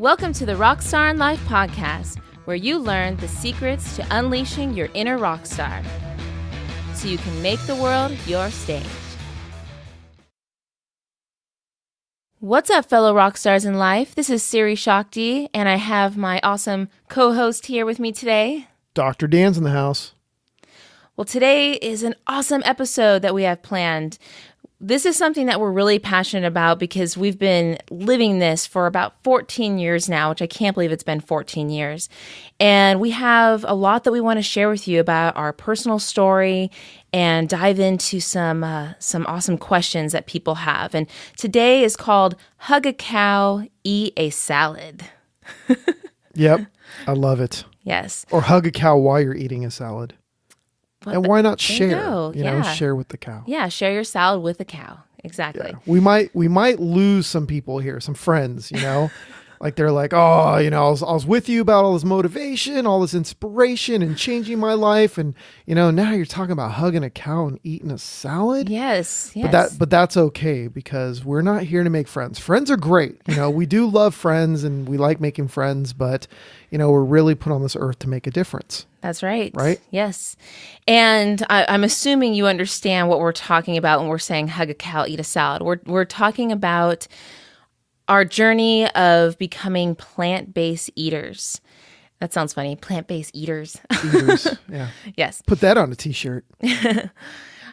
Welcome to the RockStar In Life podcast, where you learn the secrets to unleashing your inner rock star so you can make the world your stage. What's up, fellow rock stars in life? This is Siri Shakti, and I have my awesome co-host here with me today. Dr. Dan's in the house. Well, today is an awesome episode that we have planned. This is something that we're really passionate about because we've been living this for about 14 years now, which I can't believe it's been 14 years. And we have a lot that we want to share with you about our personal story and dive into some awesome questions that people have. And today is called Hug a Cow, Eat a Salad. Yep, I love it. Yes. Or hug a cow while you're eating a salad. Well, and why not share? You know, share with the cow. Yeah, share your salad with a cow. Exactly. Yeah. We might lose some people here, some friends, like they're like, oh, I was with you about all this motivation, all this inspiration and changing my life. And, now you're talking about hugging a cow and eating a salad. Yes. But that's okay because we're not here to make friends. Friends are great. We do love friends and we like making friends, but, we're really put on this earth to make a difference. That's right. Right? Yes. And I'm assuming you understand what we're talking about when we're saying hug a cow, eat a salad. We're talking about our journey of becoming plant-based eaters. That sounds funny. Plant-based eaters. Eaters, yeah. Yes. Put that on a t-shirt.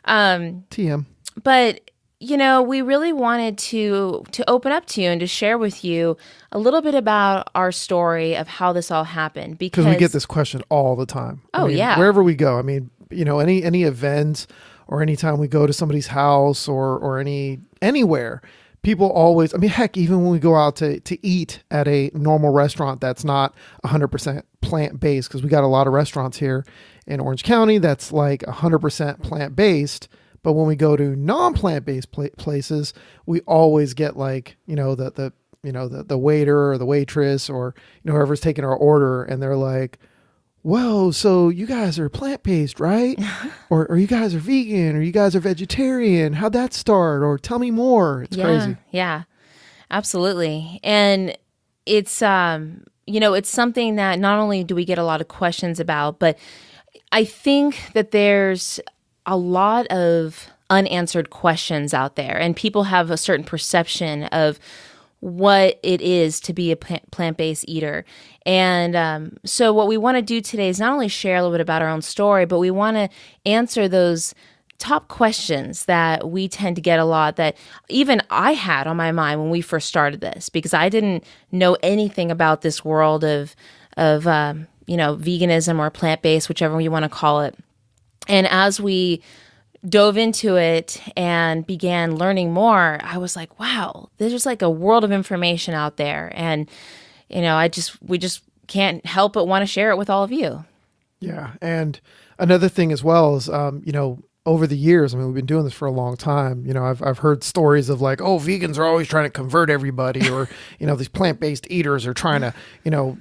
TM. But, we really wanted to open up to you and to share with you a little bit about our story of how this all happened. Because we get this question all the time. Yeah. Wherever we go. Any event or anytime we go to somebody's house or anywhere, people always, heck, even when we go out to eat at a normal restaurant that's not 100% plant-based, because we got a lot of restaurants here in Orange County that's like 100% plant-based. But when we go to non-plant-based places, we always get like, the waiter or the waitress or, whoever's taking our order. And they're like, whoa, so you guys are plant-based, right? or you guys are vegan, or you guys are vegetarian. How'd that start? Or tell me more. It's crazy. Yeah, absolutely. And it's, it's something that not only do we get a lot of questions about, but I think that there's a lot of unanswered questions out there, and people have a certain perception of what it is to be a plant-based eater. And so what we want to do today is not only share a little bit about our own story, but we want to answer those top questions that we tend to get a lot, that even I had on my mind when we first started this, because I didn't know anything about this world of veganism or plant-based, whichever you want to call it. And as we dove into it and began learning more, I was like, wow, there's just like a world of information out there. And, we just can't help but want to share it with all of you. Yeah. And another thing as well is, over the years, we've been doing this for a long time. I've heard stories of like, oh, vegans are always trying to convert everybody, or, these plant-based eaters are trying to,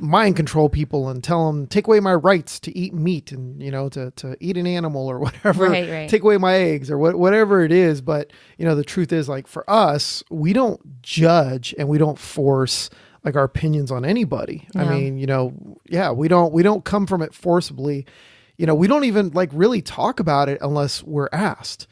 mind control people and tell them, take away my rights to eat meat and, to eat an animal or whatever, right. Take away my eggs or whatever it is. But, the truth is, like, for us, we don't judge and we don't force like our opinions on anybody. No. We don't come from it forcibly. We don't even like really talk about it unless we're asked,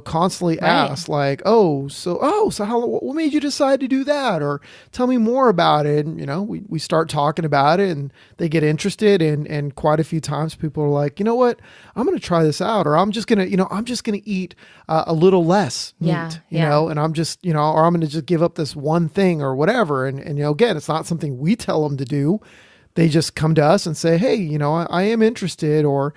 constantly asked like, so what made you decide to do that? Or tell me more about it. And, we start talking about it and they get interested. And quite a few times people are like, you know what, I'm going to try this out, or I'm just going to eat a little less meat, and I'm just, or I'm going to just give up this one thing or whatever. And again, it's not something we tell them to do. They just come to us and say, hey, I am interested, or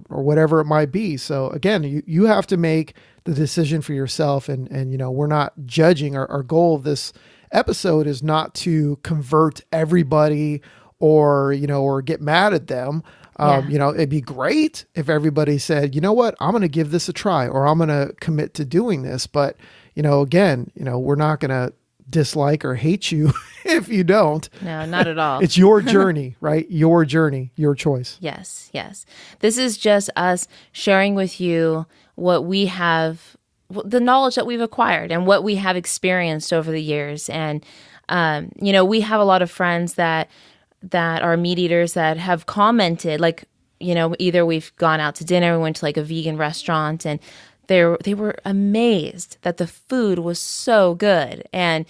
whatever it might be. So again, you have to make the decision for yourself, and we're not judging. Our goal of this episode is not to convert everybody or get mad at them. It'd be great if everybody said, you know what, I'm going to give this a try, or I'm going to commit to doing this. But, again, we're not going to dislike or hate you if you don't. No, not at all. It's your journey, right? Your journey, your choice. Yes. This is just us sharing with you what we have the knowledge that we've acquired and what we have experienced over the years. And, you know, we have a lot of friends that are meat eaters that have commented, like, you know, either we've gone out to dinner, we went to like a vegan restaurant, and they were amazed that the food was so good. And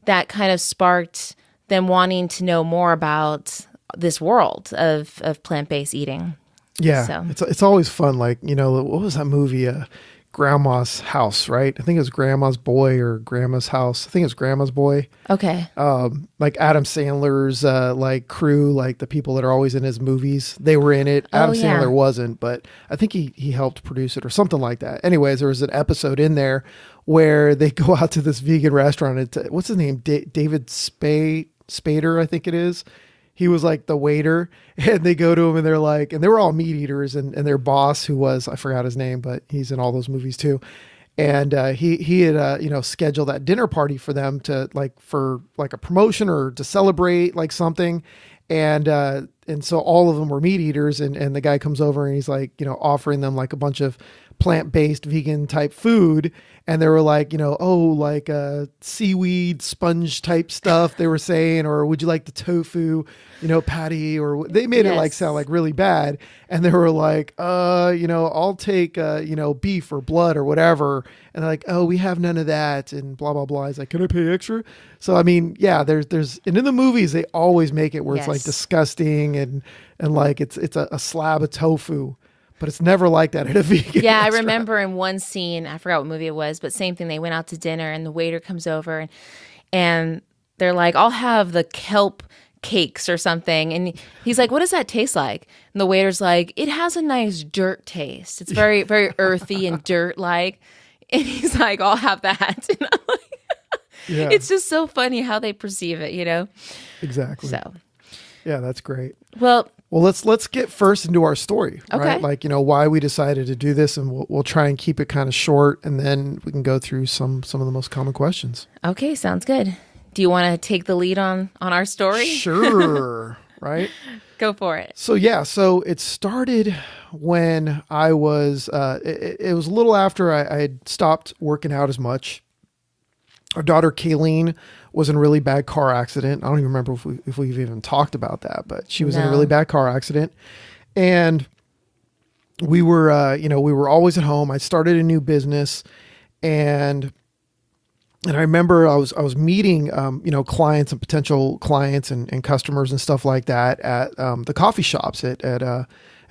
that kind of sparked them wanting to know more about this world of plant-based eating. Yeah, so it's always fun. Like, you know, what was that movie? Grandma's House, right? I think it was Grandma's Boy or Grandma's House. I think it was Grandma's Boy. Okay. Like Adam Sandler's like crew, like the people that are always in his movies, they were in it. Adam Sandler wasn't, but I think he helped produce it or something like that. Anyways, there was an episode in there where they go out to this vegan restaurant. What's his name? David Spader, I think it is. He was like the waiter, and they go to him and they're like, and they were all meat eaters, and their boss, who was, I forgot his name, but he's in all those movies too. And he had, you know, scheduled that dinner party for them to for a promotion or to celebrate like something. And so all of them were meat eaters, and the guy comes over and he's like, you know, offering them like a bunch of plant-based vegan type food. And they were like, you know, oh, like seaweed sponge type stuff they were saying, or would you like the tofu, you know, patty, or they made it like sound like really bad. And they were like, you know, I'll take, you know, beef or blood or whatever. And they're like, oh, we have none of that, and blah, blah, blah. He's like, can I pay extra? So, I mean, yeah, there's, and in the movies, they always make it where it's like disgusting and like it's a slab of tofu. But it's never like that at a vegan restaurant. I remember in one scene, I forgot what movie it was, but same thing. They went out to dinner, and the waiter comes over, and they're like, I'll have the kelp cakes or something. And he's like, what does that taste like? And the waiter's like, it has a nice dirt taste. It's very, very earthy and dirt-like. And he's like, I'll have that. And I'm like, it's just so funny how they perceive it, you know? Exactly. So, yeah, that's great. Well, let's get first into our story, okay. Right? Like, you know, why we decided to do this, and we'll try and keep it kind of short, and then we can go through some of the most common questions. Okay, sounds good. Do you want to take the lead on our story? Sure. Right? Go for it. So it started when I was, it was a little after I had stopped working out as much. Our daughter, Kayleen, was in a really bad car accident. I don't even remember if we've even talked about that, but she was in a really bad car accident. And we were, you know, we were always at home. I started a new business, and I remember I was meeting, you know, clients and potential clients and customers and stuff like that at the coffee shops at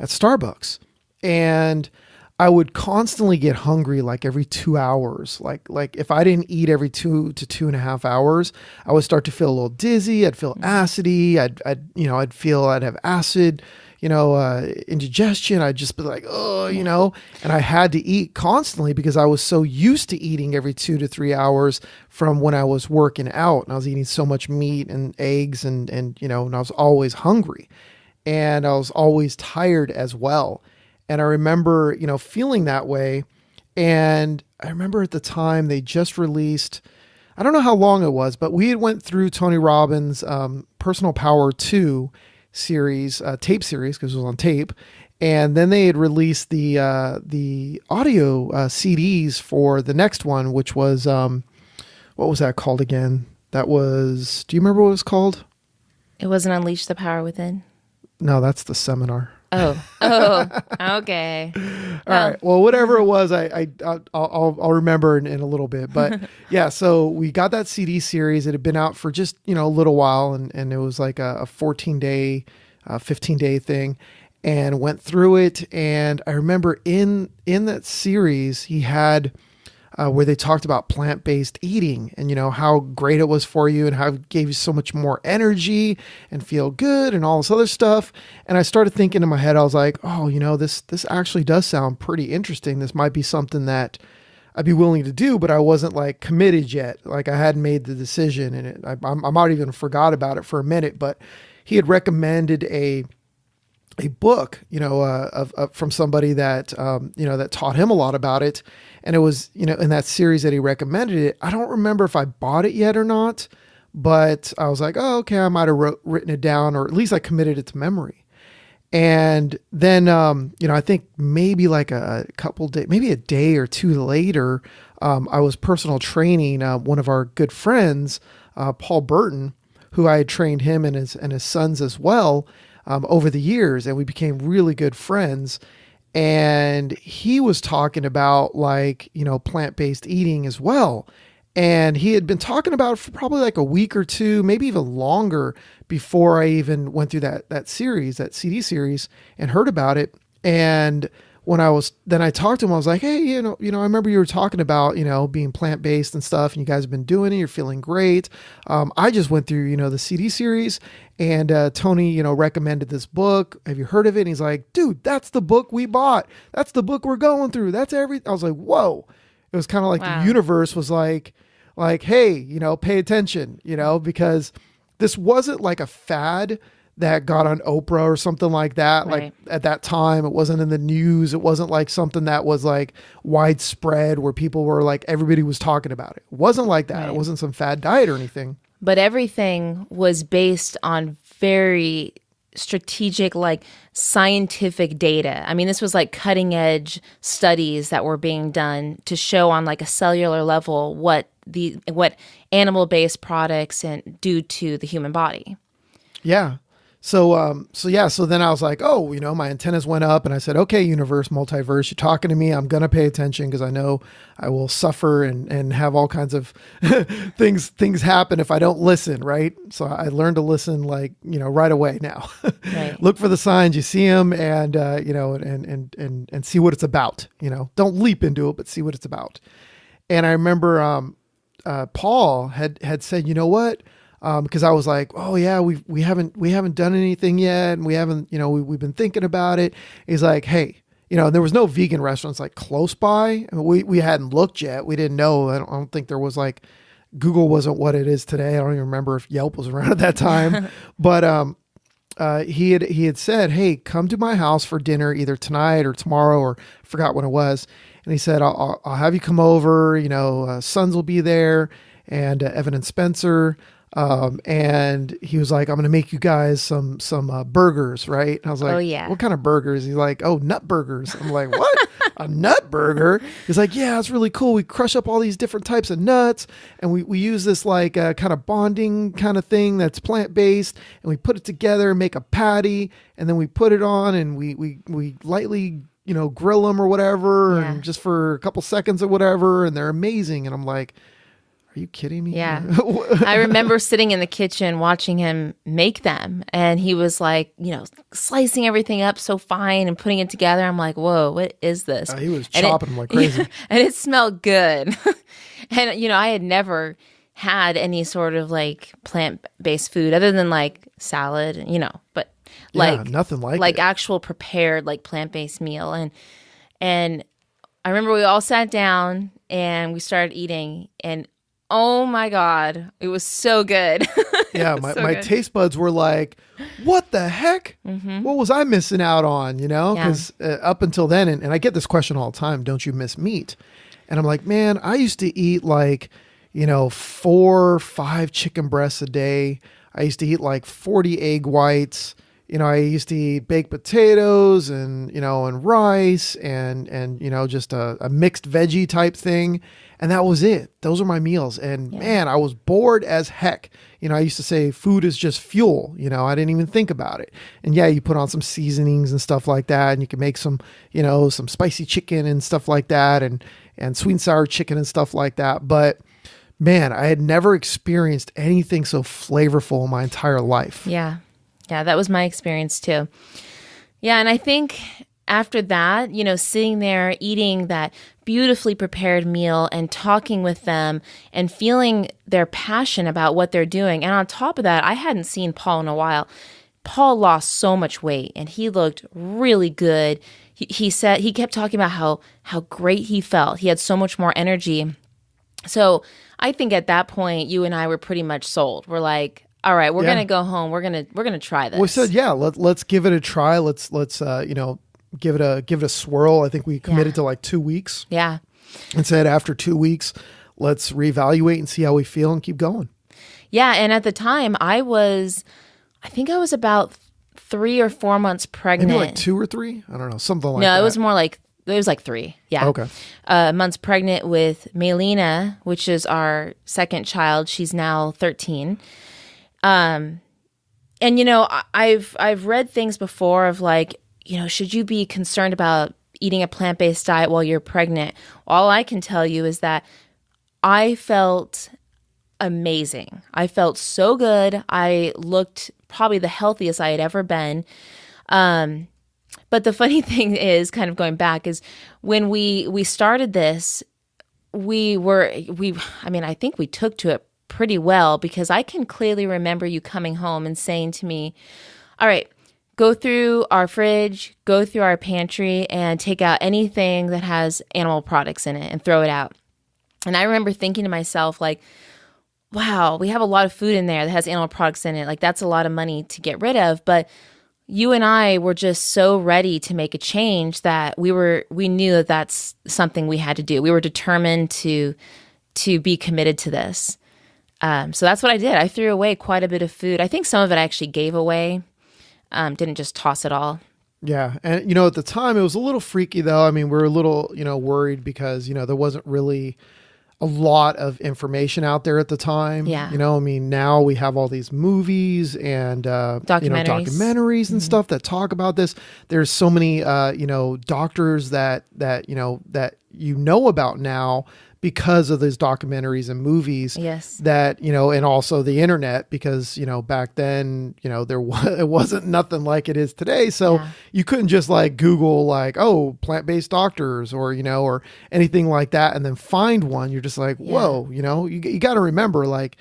Starbucks. And I would constantly get hungry like every 2 hours. Like if I didn't eat every 2 to 2.5 hours, I would start to feel a little dizzy. I'd feel acidity. I'd feel I'd have acid, you know, indigestion. I'd just be like, oh, you know, and I had to eat constantly because I was so used to eating every 2 to 3 hours from when I was working out, and I was eating so much meat and eggs and, you know, and I was always hungry, and I was always tired as well. And I remember, you know, feeling that way. And I remember at the time they just released, I don't know how long it was, but we had went through Tony Robbins' Personal Power 2 series, tape series, because it was on tape. And then they had released the audio CDs for the next one, which was, what was that called again? That was, do you remember what it was called? It wasn't Unleash the Power Within? No, that's the seminar. Oh, okay. All right. Well, whatever it was, I'll remember in a little bit. But yeah, so we got that CD series. It had been out for just, you know, a little while, and it was like a 14-day, 15-day thing, and went through it. And I remember in that series, he had where they talked about plant-based eating and, you know, how great it was for you and how it gave you so much more energy and feel good and all this other stuff. And I started thinking in my head, I was like, oh, you know, this actually does sound pretty interesting. This might be something that I'd be willing to do, but I wasn't like committed yet. Like I hadn't made the decision, and I might even forgot about it for a minute, but he had recommended a book, you know, from somebody that, you know, that taught him a lot about it. And it was, you know, in that series that he recommended it. I don't remember if I bought it yet or not, but I was like, oh, okay, I might have written it down, or at least I committed it to memory. And then, you know, I think maybe like a couple days, maybe a day or two later, I was personal training one of our good friends, Paul Burton, who I had trained him and his sons as well over the years, and we became really good friends. And he was talking about plant-based eating as well. And he had been talking about it for probably like a week or two, maybe even longer before I even went through that series, that CD series, and heard about it. And then I talked to him, I was like, hey, I remember you were talking about, being plant-based and stuff, and you guys have been doing it. You're feeling great. I just went through, the CD series, and Tony, recommended this book. Have you heard of it? And he's like, dude, that's the book we bought. That's the book we're going through. That's everything. I was like, whoa. It was kind of like the universe was like, hey, pay attention, because this wasn't like a fad that got on Oprah or something like that. Right. Like at that time, it wasn't in the news. It wasn't like something that was like widespread where people were like, everybody was talking about it. It wasn't like that. Right. It wasn't some fad diet or anything. But everything was based on very strategic, like scientific data. I mean, this was like cutting edge studies that were being done to show on like a cellular level what animal-based products do to the human body. Yeah. So then I was like, oh, my antennas went up and I said, okay, universe, multiverse, you're talking to me. I'm going to pay attention because I know I will suffer and have all kinds of things happen if I don't listen. Right. So I learned to listen right away now. Right. Look for the signs, you see them and see what it's about. Don't leap into it, but see what it's about. And I remember Paul had said, you know what? Because I was like, oh yeah, we haven't done anything yet, and we haven't, we've been thinking about it. He's like, hey, there was no vegan restaurants like close by. I mean, we hadn't looked yet. We didn't know. I don't think there was like, Google wasn't what it is today. I don't even remember if Yelp was around at that time. But he had said, hey, come to my house for dinner either tonight or tomorrow, or forgot when it was. And he said, I'll have you come over. Sons will be there, and Evan and Spencer. And he was like, I'm going to make you guys some burgers, right? And I was like, oh, yeah. What kind of burgers? He's like, oh, nut burgers. I'm like, what? A nut burger? He's like, yeah, it's really cool. We crush up all these different types of nuts, and we use this like kind of bonding kind of thing that's plant-based, and we put it together and make a patty, and then we put it on, and we lightly, grill them or whatever, and just for a couple seconds or whatever, and they're amazing. And I'm like, are you kidding me? Yeah. I remember sitting in the kitchen watching him make them, and he was like, slicing everything up so fine and putting it together. I'm like, whoa, what is this? He was chopping them like crazy. Yeah, and it smelled good. And, I had never had any sort of like plant-based food other than like salad, but like nothing like it. Actual prepared like plant-based meal. And I remember we all sat down and we started eating, and oh my God, it was so good. Yeah, my taste buds were like, what the heck? Mm-hmm. What was I missing out on? Because up until then, and I get this question all the time, don't you miss meat? And I'm like, man, I used to eat like, 4 or 5 chicken breasts a day. I used to eat like 40 egg whites. I used to eat baked potatoes and rice and just a mixed veggie type thing. And that was it. Those are my meals. And man, I was bored as heck. I used to say food is just fuel. I didn't even think about it. And yeah, you put on some seasonings and stuff like that. And you can make some, some spicy chicken and stuff like that. And sweet and sour chicken and stuff like that. But man, I had never experienced anything so flavorful in my entire life. Yeah. Yeah, that was my experience too. Yeah, and I think after that, sitting there eating that beautifully prepared meal and talking with them and feeling their passion about what they're doing. And on top of that, I hadn't seen Paul in a while. Paul lost so much weight and he looked really good. He said he kept talking about how great he felt. He had so much more energy. So I think at that point, you and I were pretty much sold. We're like, all right, we're gonna go home. We're gonna try this. We said, yeah, let's give it a try. Let's give it a swirl. I think we committed to like 2 weeks. Yeah, and said after 2 weeks, let's reevaluate and see how we feel and keep going. Yeah, and at the time, I think I was about 3 or 4 months pregnant. Maybe like 2 or 3. I don't know, something like that. No, it was more like it was like 3. Yeah. Okay. Months pregnant with Melina, which is our second child. She's now 13. And I've read things before of like, should you be concerned about eating a plant-based diet while you're pregnant? All I can tell you is that I felt amazing. I felt so good. I looked probably the healthiest I had ever been. But the funny thing is, kind of going back, is when we started this, I think we took to it pretty well, because I can clearly remember you coming home and saying to me, all right, go through our fridge, go through our pantry, and take out anything that has animal products in it and throw it out. And I remember thinking to myself, like, wow, we have a lot of food in there that has animal products in it. Like, that's a lot of money to get rid of. But you and I were just so ready to make a change that we knew that that's something we had to do. We were determined to be committed to this. So that's what I did. I threw away quite a bit of food. I think some of it I actually gave away. Didn't just toss it all. Yeah. And, at the time it was a little freaky though. I mean, we were a little, worried because, there wasn't really a lot of information out there at the time. Yeah. Now we have all these movies and, documentaries and stuff that talk about this. There's so many, doctors that about now because of those documentaries and movies. Yes. That, and also the internet, because, back then, it wasn't nothing like it is today. So you couldn't just like Google like, oh, plant-based doctors or anything like that, and then find one. You're just like, whoa, you got to remember, like,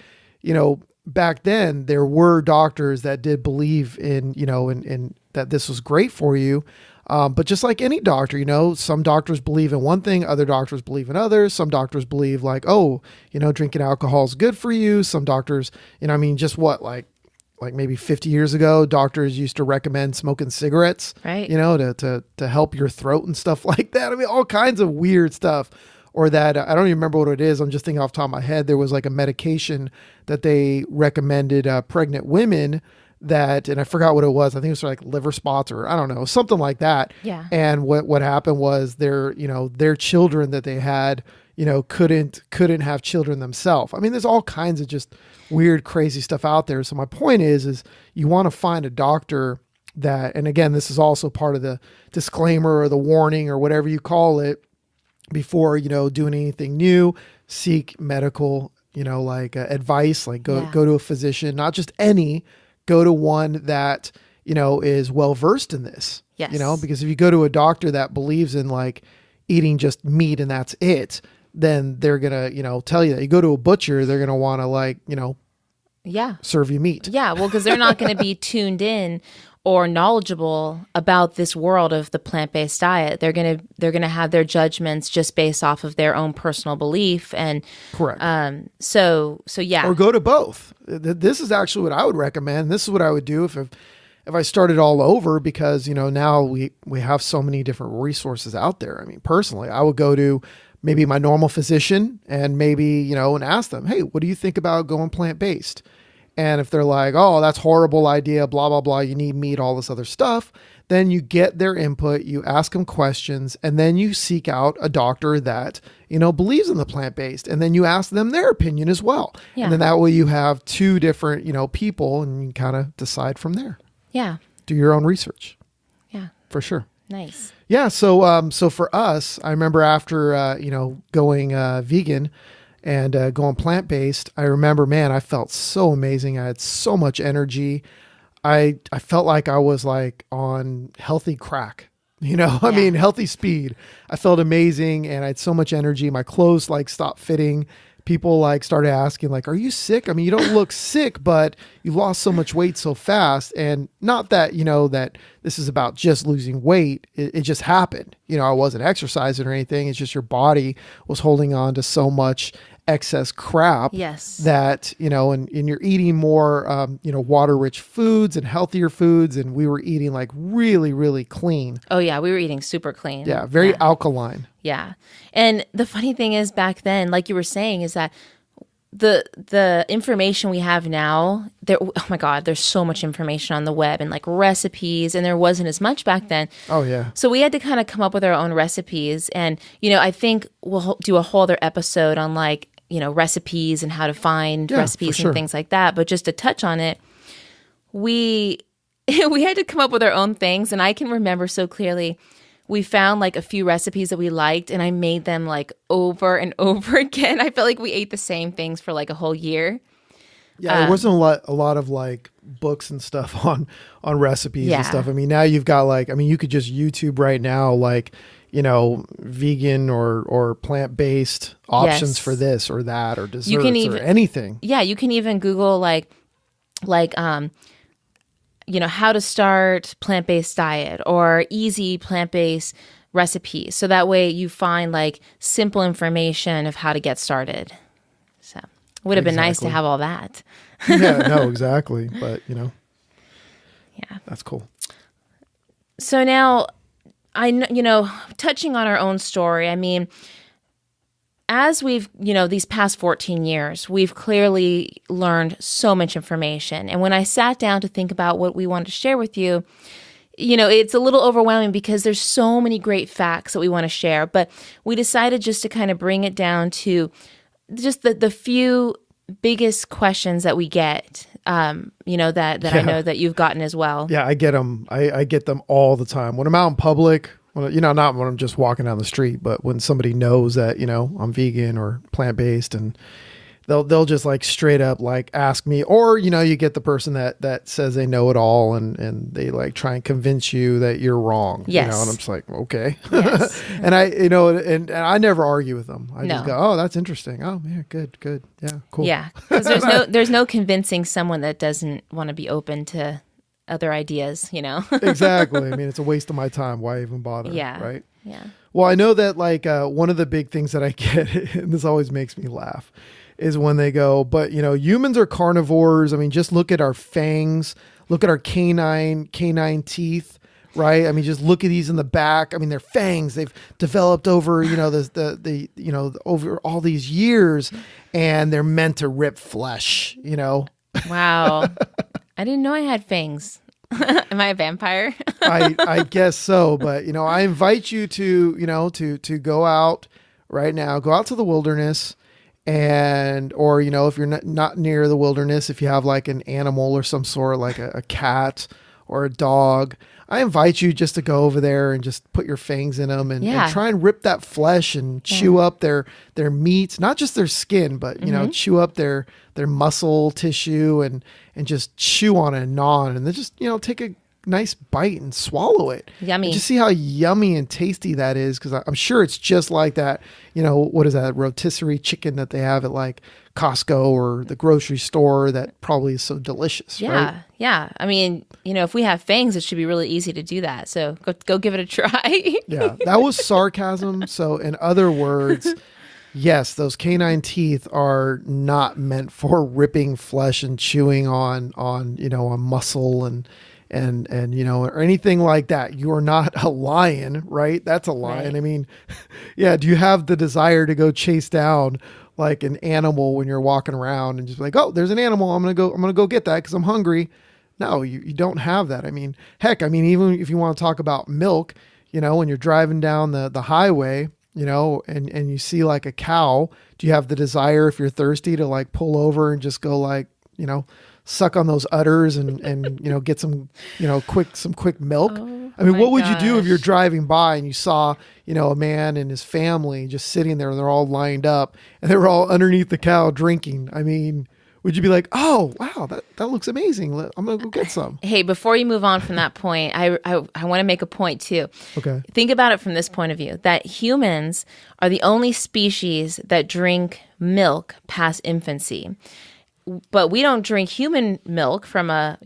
back then there were doctors that did believe in, in that this was great for you. But just like any doctor, some doctors believe in one thing, other doctors believe in others. Some doctors believe like, oh, drinking alcohol is good for you. Some doctors, just what, like maybe 50 years ago, doctors used to recommend smoking cigarettes, right? To help your throat and stuff like that. I mean, all kinds of weird stuff. Or that, I don't even remember what it is. I'm just thinking off the top of my head, there was like a medication that they recommended pregnant women that, and I forgot what it was. I think it was like liver spots or I don't know, something like that. Yeah. And what happened was their children that they had, couldn't have children themselves. I mean, there's all kinds of just weird, crazy stuff out there. So my point is you want to find a doctor that, and again, this is also part of the disclaimer or the warning or whatever you call it, before, doing anything new, seek medical, advice, like go to a physician, not just any. Go to one that, is well-versed in this, yes. Because if you go to a doctor that believes in like eating just meat and that's it, then they're going to, tell you that. You go to a butcher, they're going to want to like, serve you meat. Yeah. Well, because they're not going to be tuned in or knowledgeable about this world of the plant-based diet. They're going to have their judgments just based off of their own personal belief. And correct. So yeah. Or go to both. This is actually what I would recommend. This is what I would do if I started all over, because, now we have so many different resources out there. I mean, personally, I would go to maybe my normal physician and maybe, and ask them, hey, what do you think about going plant-based? And if they're like, oh, that's a horrible idea, blah, blah, blah, you need meat, all this other stuff, then you get their input, you ask them questions, and then you seek out a doctor that, believes in the plant-based, and then you ask them their opinion as well. Yeah. And then that way you have two different, people, and you kind of decide from there. Yeah. Do your own research. Yeah. For sure. Nice. Yeah. So for us, I remember after, going vegan, and going plant-based, I remember, man, I felt so amazing. I had so much energy. I felt like I was like on healthy crack, I mean, healthy speed. I felt amazing and I had so much energy. My clothes like stopped fitting. People like started asking like, are you sick? I mean, you don't look sick, but you lost so much weight so fast. And not that, that this is about just losing weight. It just happened. I wasn't exercising or anything. It's just your body was holding on to so much excess crap. Yes. That, and you're eating more, water-rich foods and healthier foods. And we were eating like really, really clean. Oh yeah. We were eating super clean. Yeah. Very alkaline. Yeah. And the funny thing is, back then, like you were saying, is that the information we have now, oh my God, there's so much information on the web and like recipes, and there wasn't as much back then. Oh yeah. So we had to kind of come up with our own recipes. And, I think we'll do a whole other episode on like, recipes and how to find recipes and things like that. But just to touch on it, we had to come up with our own things. And I can remember so clearly, we found like a few recipes that we liked, and I made them like over and over again. I felt like we ate the same things for like a whole year. Yeah, there wasn't a lot of like books and stuff on recipes and stuff. I mean, now you've got like, you could just YouTube right now, like, vegan or plant-based options for this or that, or desserts or anything. Yeah, you can even Google like how to start plant-based diet or easy plant-based recipes. So that way you find like simple information of how to get started. So it would have been nice to have all that. Yeah, no, exactly. But, yeah, that's cool. So now touching on our own story, as we've, these past 14 years, we've clearly learned so much information. And when I sat down to think about what we wanted to share with you, it's a little overwhelming because there's so many great facts that we want to share. But we decided just to kind of bring it down to just the few biggest questions that we get, that I know that you've gotten as well. Yeah, I get them. I get them all the time. When I'm out in public, not when I'm just walking down the street, but when somebody knows that, I'm vegan or plant-based, and they'll just like straight up like ask me, or, you get the person that says they know it all and they like try and convince you that you're wrong. Yes. And I'm just like, okay. Yes. And and I never argue with them. I just go, oh, that's interesting. Oh yeah, good. Yeah, cool. Yeah. Because there's no convincing someone that doesn't want to be open to other ideas, Exactly. It's a waste of my time. Why even bother? Yeah. Right. Yeah. Well, I know that like one of the big things that I get, and this always makes me laugh, is when they go, but humans are carnivores. Just look at our fangs, look at our canine teeth, right? Just look at these in the back. They're fangs. They've developed over, over all these years, and they're meant to rip flesh, Wow. I didn't know I had fangs. Am I a vampire? I guess so. But, I invite you to go out right now, go out to the wilderness, or, if you're not near the wilderness, if you have like an animal or some sort, like a cat or a dog, I invite you just to go over there and just put your fangs in them and try and rip that flesh and chew up their meat, not just their skin, but, chew up their muscle tissue and just chew on it and gnaw on it, and then just, take a nice bite and swallow it. Yummy. And just see how yummy and tasty that is. Cause I'm sure it's just like that, what is that rotisserie chicken that they have at like Costco or the grocery store that probably is so delicious. Yeah. Right? Yeah. If we have fangs, it should be really easy to do that. So go give it a try. Yeah. That was sarcasm. So in other words, yes, those canine teeth are not meant for ripping flesh and chewing on muscle and or anything like that. You're not a lion, right? That's a lion. Right. Yeah. Do you have the desire to go chase down like an animal when you're walking around and just be like, oh, there's an animal. I'm going to go get that because I'm hungry. No, you don't have that. Heck, even if you want to talk about milk, when you're driving down the highway, and you see like a cow, do you have the desire, if you're thirsty, to like pull over and just go like, suck on those udders and get some quick milk? What would you do if you're driving by and you saw, a man and his family just sitting there, and they're all lined up and they were all underneath the cow drinking? Would you be like, oh, wow, that looks amazing. I'm going to go get some. Hey, before you move on from that point, I want to make a point too. Okay. Think about it from this point of view, that humans are the only species that drink milk past infancy. But we don't drink human milk from a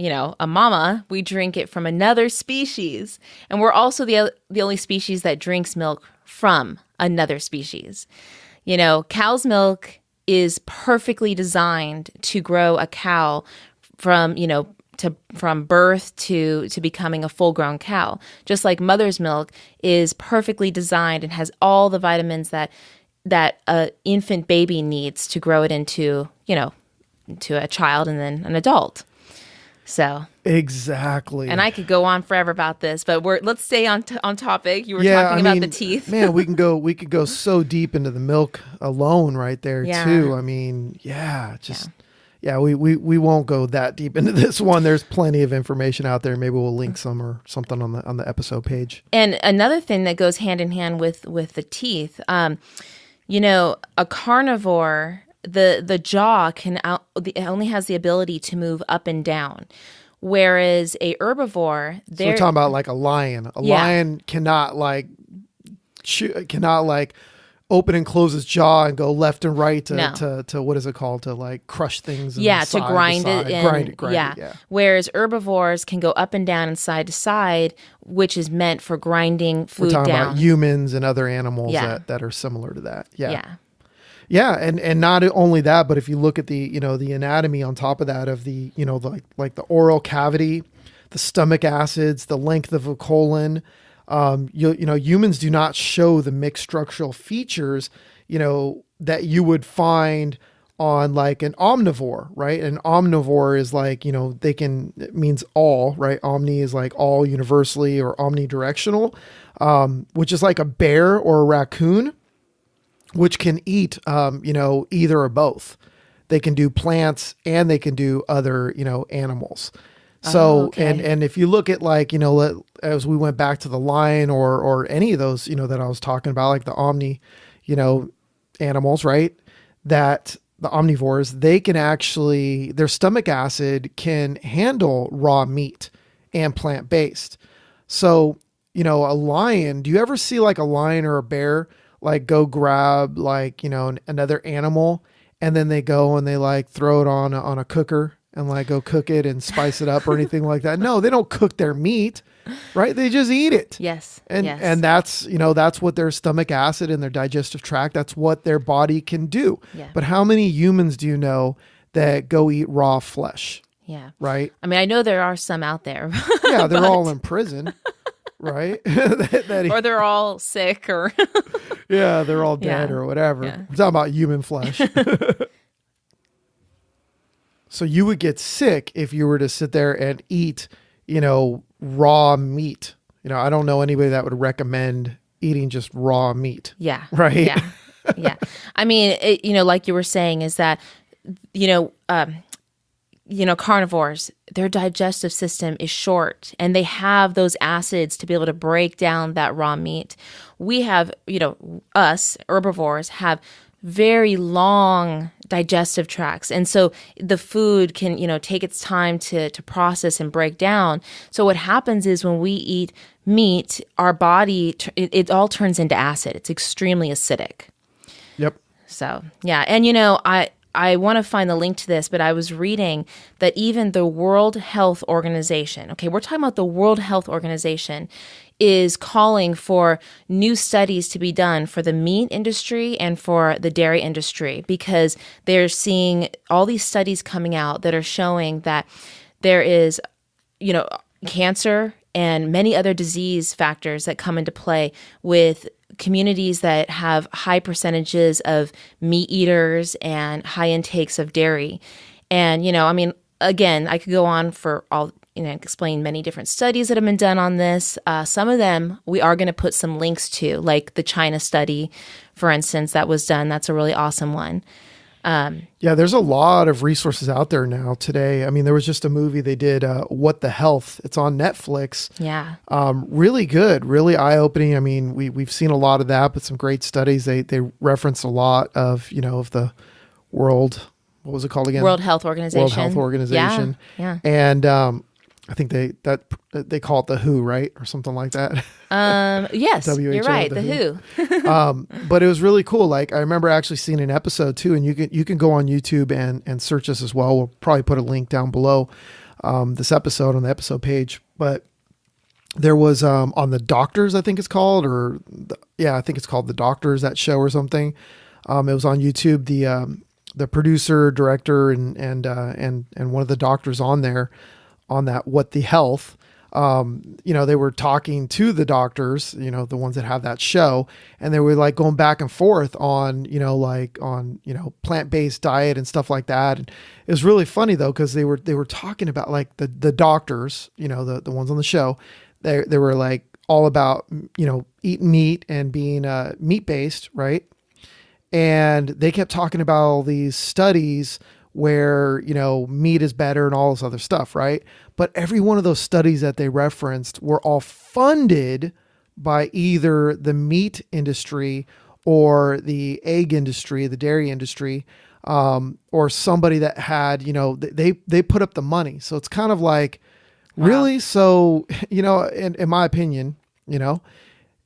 mama. We drink it from another species. And we're also the only species that drinks milk from another species. Cow's milk is perfectly designed to grow a cow from birth to becoming a full-grown cow. Just like mother's milk is perfectly designed and has all the vitamins that a infant baby needs to grow it into to a child and then an adult. So exactly. And I could go on forever about this, but let's stay on topic. You were talking about the teeth. Man, we could go so deep into the milk alone right there too. I mean, we won't go that deep into this one. There's plenty of information out there. Maybe we'll link some or something on the episode page. And another thing that goes hand in hand with the teeth, a carnivore, the jaw only has the ability to move up and down, whereas a herbivore, so we're talking about like a lion. A lion cannot open and close his jaw and go left and right to what is it called, to like crush things to grind it. Whereas herbivores can go up and down and side to side, which is meant for grinding food down. We're talking about humans and other animals that are similar to that. Yeah, and not only that, but if you look at the anatomy on top of that of the like the oral cavity, the stomach acids, the length of a colon, humans do not show the mixed structural features that you would find on like an omnivore, right? An omnivore is like it means all, right? Omni is like all universally or omnidirectional, which is like a bear or a raccoon, which can eat, either or both. They can do plants and they can do other, animals. So, and if you look at like, as we went back to the lion or any of those, that I was talking about, like the omni, animals, right? That the omnivores, they can actually, their stomach acid can handle raw meat and plant-based. So, a lion, do you ever see like a lion or a bear like go grab like, another animal and then they go and they like throw it on a cooker and like go cook it and spice it up or anything like that? No, they don't cook their meat, right? They just eat it. Yes. And that's, that's what their stomach acid and their digestive tract, that's what their body can do. Yeah. But how many humans do you know that go eat raw flesh? Yeah. Right? I mean, I know there are some out there. Yeah, they're all in prison. Right? Or they're all sick or yeah, they're all dead or whatever. Yeah. We're talking about human flesh. So you would get sick if you were to sit there and eat, raw meat. I don't know anybody that would recommend eating just raw meat. Yeah. Right? Yeah. Yeah. I mean, like you were saying is that, carnivores, their digestive system is short and they have those acids to be able to break down that raw meat. We have, us herbivores have very long digestive tracts. And so the food can, take its time to process and break down. So what happens is when we eat meat, our body, it all turns into acid. It's extremely acidic. Yep. So, yeah. And, I want to find the link to this, but I was reading that even the World Health Organization, okay, we're talking about the World Health Organization, is calling for new studies to be done for the meat industry and for the dairy industry because they're seeing all these studies coming out that are showing that there is, cancer and many other disease factors that come into play with communities that have high percentages of meat eaters and high intakes of dairy. And, again, I could go on for all, explain many different studies that have been done on this. Some of them we are going to put some links to, like the China study, for instance, that was done. That's a really awesome one. Yeah, there's a lot of resources out there now today. I mean, there was just a movie they did, What the Health. It's on Netflix. Yeah. Really good, really eye-opening. I mean, we've seen a lot of that, but some great studies. They reference a lot of, of the world, what was it called again? World Health Organization. World Health Organization. Yeah. And I think they call it the WHO, right? Or something like that. Yes, WHO, you're right. The WHO. But it was really cool. Like I remember actually seeing an episode too, and you can go on YouTube and search this as well. We'll probably put a link down below this episode on the episode page. But there was on the Doctors, I think it's called, I think it's called The Doctors, that show or something. It was on YouTube. The producer, director, and one of the doctors on there, on that What the Health, they were talking to the doctors, the ones that have that show, and they were like going back and forth on, plant-based diet and stuff like that. And it was really funny though, because they were talking about like the doctors, the ones on the show, they were like all about, eating meat and being meat-based, right? And they kept talking about all these studies where, meat is better and all this other stuff, right? But every one of those studies that they referenced were all funded by either the meat industry or the egg industry, the dairy industry, or somebody that had, they put up the money. So it's kind of like, wow. Really? So, in my opinion,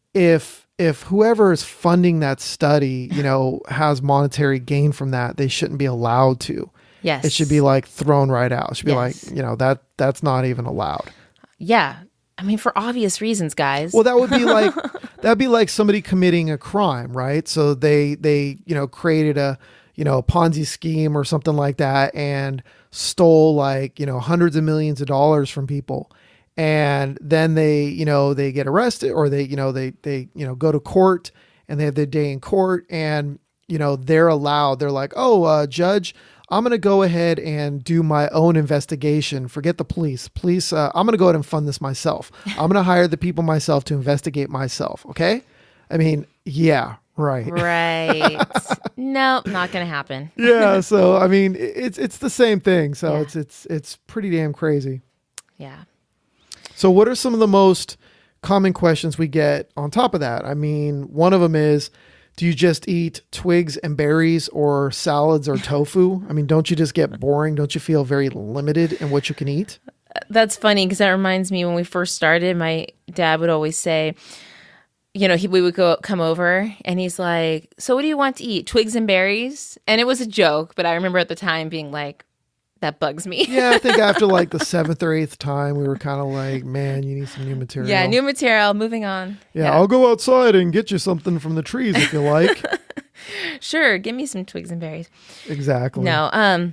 if whoever is funding that study, has monetary gain from that, they shouldn't be allowed to. Yes. It should be like thrown right out. It should be like, that's not even allowed. Yeah. I mean, for obvious reasons, guys. Well, that'd be like somebody committing a crime, right? So they created a Ponzi scheme or something like that and stole like, hundreds of millions of dollars from people. And then they get arrested, or they go to court, and they have their day in court, and, they're like, oh, judge, I'm going to go ahead and do my own investigation. Forget the police. I'm going to go ahead and fund this myself. I'm going to hire the people myself to investigate myself. Okay. I mean, yeah, right. Right. Nope, not going to happen. Yeah. So, I mean, it's the same thing. So yeah. It's pretty damn crazy. Yeah. So what are some of the most common questions we get on top of that? I mean, one of them is, do you just eat twigs and berries or salads or tofu? I mean, don't you just get boring? Don't you feel very limited in what you can eat? That's funny, because that reminds me, when we first started, my dad would always say, we would come over and he's like, so what do you want to eat? Twigs and berries? And it was a joke, but I remember at the time being like, that bugs me. Yeah, I think after like the 7th or 8th time, we were kind of like, man, you need some new material. Yeah, new material, moving on. Yeah, I'll go outside and get you something from the trees if you like. Sure, give me some twigs and berries. Exactly. No,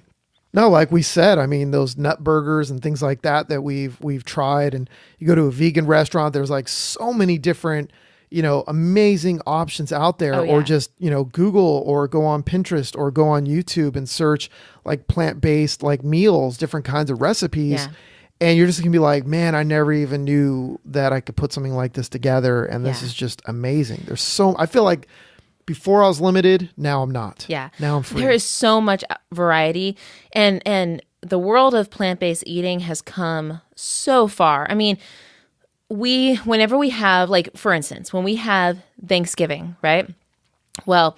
like we said, I mean, those nut burgers and things like that we've tried, and you go to a vegan restaurant, there's like so many different, amazing options out there. Or just, Google or go on Pinterest or go on YouTube and search like plant-based like meals, different kinds of recipes. Yeah. And you're just gonna be like, man, I never even knew that I could put something like this together. And this is just amazing. I feel like before I was limited, now I'm not. Yeah. Now I'm free. There is so much variety, and the world of plant-based eating has come so far. I mean, whenever we have, like, for instance, when we have Thanksgiving, right? Well,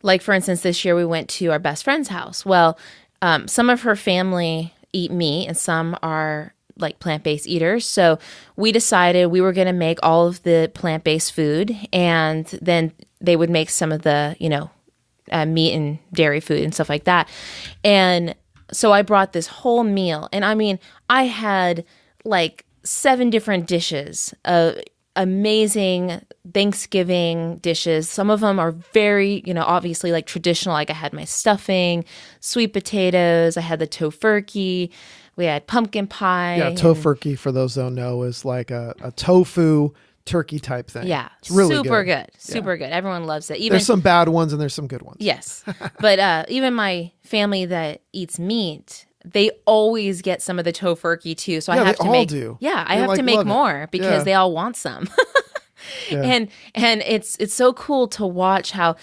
like, for instance, this year we went to our best friend's house. Well, some of her family eat meat and some are like plant-based eaters. So we decided we were going to make all of the plant-based food, and then they would make some of the, meat and dairy food and stuff like that. And so I brought this whole meal, and I mean, I had like 7 different dishes of amazing Thanksgiving dishes. Some of them are very, obviously like traditional. Like I had my stuffing, sweet potatoes, I had the tofurkey, we had pumpkin pie. Yeah, tofurkey, for those who don't know, is like a tofu turkey type thing. Yeah, it's really super good. Super good. Everyone loves it. There's some bad ones and there's some good ones. Yes. But even my family that eats meat, they always get some of the tofurkey too. So I have to make. Do. Yeah, I have to make more because they all want some. And it's so cool to watch how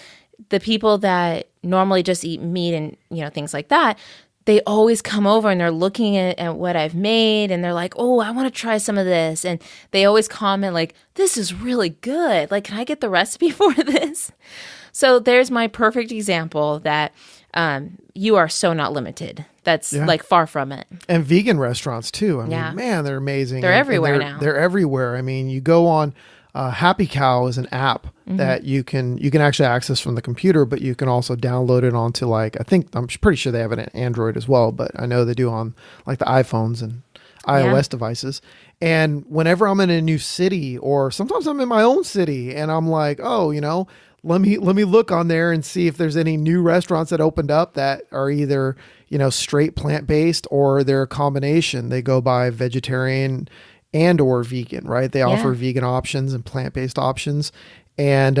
the people that normally just eat meat and things like that, they always come over and they're looking at what I've made, and they're like, oh, I want to try some of this. And they always comment like, this is really good. Like, can I get the recipe for this? So there's my perfect example that you are so not limited. That's like far from it. And vegan restaurants too. I mean, man, they're amazing. They're everywhere now. They're everywhere. I mean, you go on Happy Cow is an app that you can actually access from the computer, but you can also download it onto I'm pretty sure they have it on Android as well, but I know they do on like the iPhones and iOS devices. And whenever I'm in a new city, or sometimes I'm in my own city and I'm like, oh, let me look on there and see if there's any new restaurants that opened up that are either, straight plant-based or they're a combination. They go by vegetarian and or vegan, right? They offer vegan options and plant-based options. And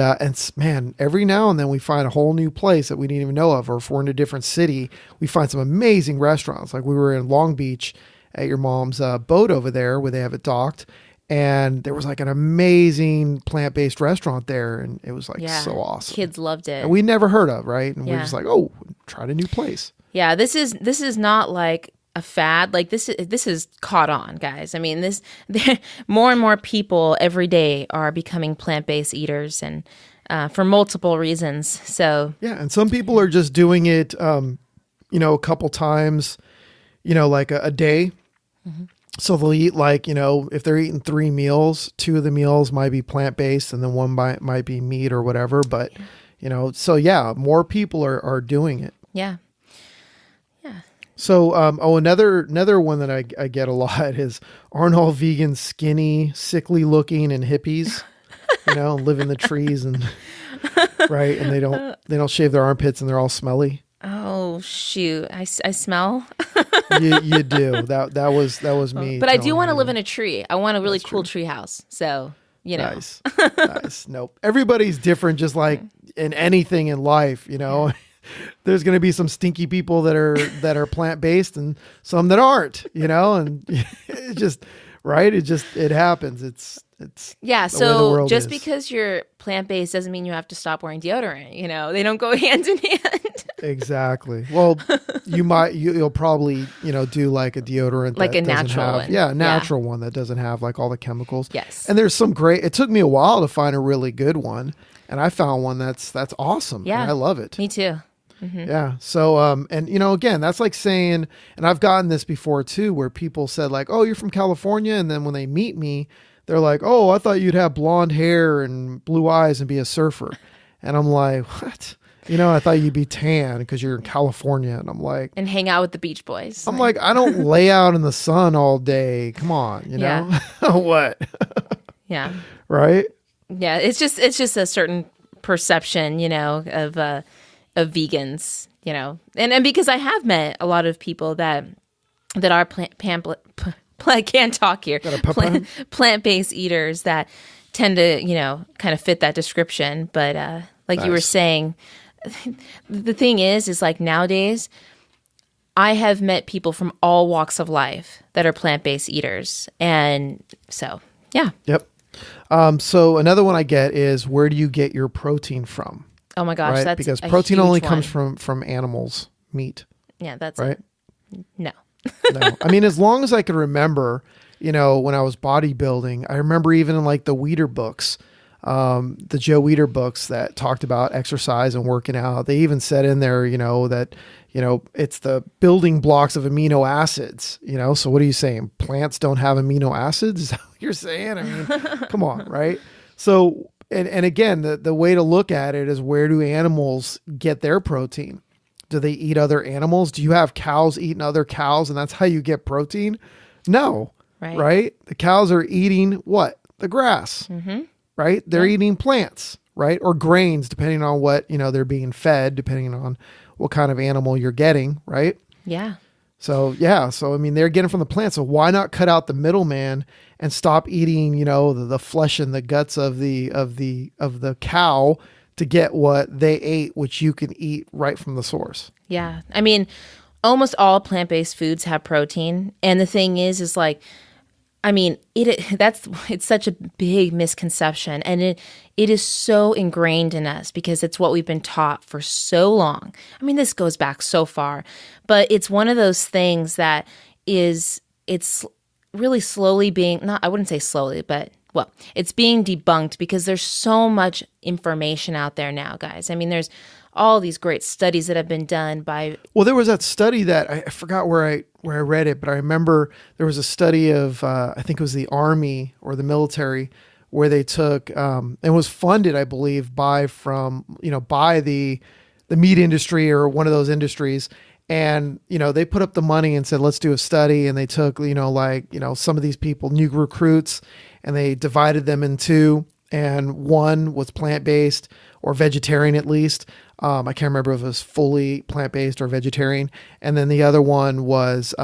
man, every now and then we find a whole new place that we didn't even know of, or if we're in a different city, we find some amazing restaurants. Like we were in Long Beach at your mom's boat over there where they have it docked. And there was like an amazing plant-based restaurant there. And it was like so awesome. Kids loved it. And we never heard of, right? And we're just like, oh, tried a new place. Yeah, this is not like a fad. Like this is caught on, guys. I mean, more and more people every day are becoming plant-based eaters, and for multiple reasons. So yeah, and some people are just doing it, a couple times, like a day. Mm-hmm. So they'll eat like, if they're eating 3 meals, 2 of the meals might be plant-based and then one might be meat or whatever. But, so yeah, more people are doing it. Yeah. Yeah. So, another one that I get a lot is, aren't all vegans skinny, sickly looking and hippies, live in the trees and right. And they don't shave their armpits and they're all smelly. Oh shoot! I smell. you do. That was me. But I do want to live in a tree. I want a really cool tree house. So nice. Nope. Everybody's different. Just like in anything in life, there's going to be some stinky people that are plant based and some that aren't. And it just right. It happens. It's yeah. So just because you're plant based doesn't mean you have to stop wearing deodorant. They don't go hand in hand. Exactly. Well, you'll probably, do like a deodorant, like a natural one. Yeah, a natural one that doesn't have like all the chemicals. Yes. And there's some it took me a while to find a really good one. And I found one that's awesome. Yeah. And I love it. Me too. Mm-hmm. Yeah. So, again, that's like saying, and I've gotten this before too, where people said like, oh, you're from California. And then when they meet me, they're like, oh, I thought you'd have blonde hair and blue eyes and be a surfer. And I'm like, what? I thought you'd be tan because you're in California. And I'm like... And hang out with the Beach Boys. I'm like, I don't lay out in the sun all day. Come on, know? What? Yeah. Right? Yeah, it's just a certain perception, of vegans, And because I have met a lot of people that are I can't talk here. Plant-based eaters that tend to, kind of fit that description. But like you were saying... The thing is like nowadays, I have met people from all walks of life that are plant-based eaters. And so, yeah. Yep. So another one I get is, where do you get your protein from? Oh my gosh. Right? That's because protein only comes from animals, meat. Yeah. That's right. No. No. I mean, as long as I can remember, when I was bodybuilding, I remember even in like the Weider books, the Joe Weider books that talked about exercise and working out, they even said in there, that, it's the building blocks of amino acids, so what are you saying? Plants don't have amino acids? Is that what you're saying? I mean, come on. Right. So, and again, the way to look at it is, where do animals get their protein? Do they eat other animals? Do you have cows eating other cows and that's how you get protein? No. Right. The cows are eating what? The grass. Mm-hmm. Right? They're eating plants, right? Or grains, depending on what, they're being fed, depending on what kind of animal you're getting, right? Yeah. So, I mean, they're getting from the plant. So why not cut out the middleman and stop eating, the flesh and the guts of the cow to get what they ate, which you can eat right from the source. Yeah. I mean, almost all plant-based foods have protein. And the thing is like, I mean, it's such a big misconception, and it is so ingrained in us because it's what we've been taught for so long. I mean, this goes back so far, but it's one of those things that it's really slowly I wouldn't say slowly, but it's being debunked because there's so much information out there now, guys. I mean, there's all these great studies that have been done by... Well, there was that study that I forgot where I read it, but I remember there was a study of, I think it was the Army or the military, where they took, and was funded, I believe, by the meat industry or one of those industries. And, they put up the money and said, let's do a study. And they took, some of these people, new recruits, and they divided them in two. And one was plant-based or vegetarian, at least. I can't remember if it was fully plant-based or vegetarian. And then the other one was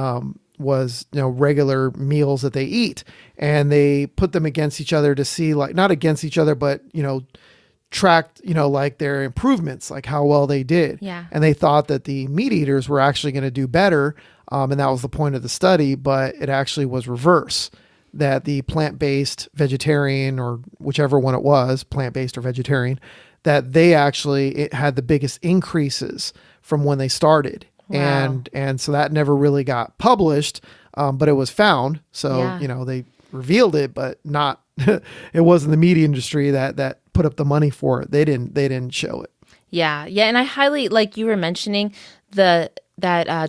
regular meals that they eat, and they put them against each other to see, like, not against each other, but, tracked, like their improvements, like how well they did. Yeah. And they thought that the meat eaters were actually going to do better. And that was the point of the study, but it actually was reverse, that the plant-based vegetarian, or whichever one it was, plant-based or vegetarian, that they actually had the biggest increases from when they started. Wow. And so that never really got published, but it was found. So, they revealed it, but not, it wasn't the meat industry that put up the money for it. They didn't show it. Yeah. Yeah. And I highly, like you were mentioning, that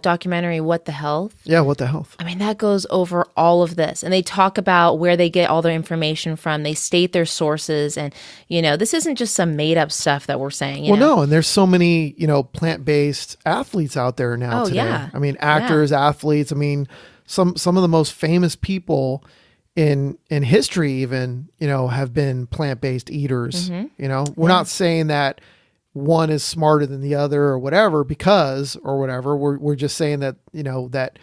documentary, What the Health? Yeah, What the Health? I mean, that goes over all of this. And they talk about where they get all their information from. They state their sources. And, this isn't just some made up stuff that we're saying. No. And there's so many, plant-based athletes out there now today. Yeah. I mean, actors, athletes. I mean, some of the most famous people in history even, have been plant-based eaters. Mm-hmm. We're not saying that one is smarter than the other or whatever, we're just saying that, that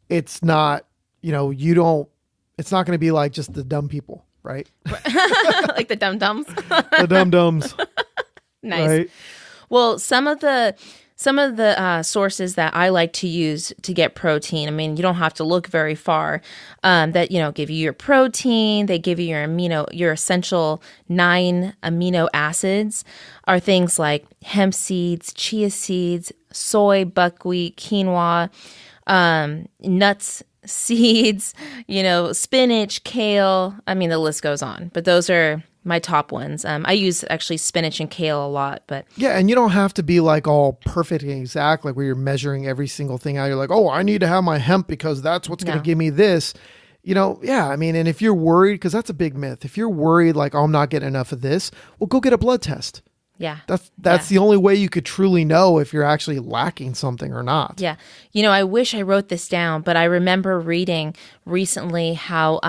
it's not, it's not going to be like just the dumb people, right? Like the dum-dums. The dum-dums. Nice. Right? Well, some of the sources that I like to use to get protein, I mean, you don't have to look very far, that, give you your protein, they give you your essential 9 amino acids, are things like hemp seeds, chia seeds, soy, buckwheat, quinoa, nuts, seeds, spinach, kale. I mean, the list goes on, but those are my top ones. I use actually spinach and kale a lot, but yeah, and you don't have to be like all perfect and exact, like where you're measuring every single thing out. You're like, oh, I need to have my hemp because that's what's going to give me this. Yeah, I mean, and if you're worried, because that's a big myth. If you're worried, like, oh, I'm not getting enough of this, well, go get a blood test. Yeah. That's the only way you could truly know if you're actually lacking something or not. Yeah. I wish I wrote this down, but I remember reading recently how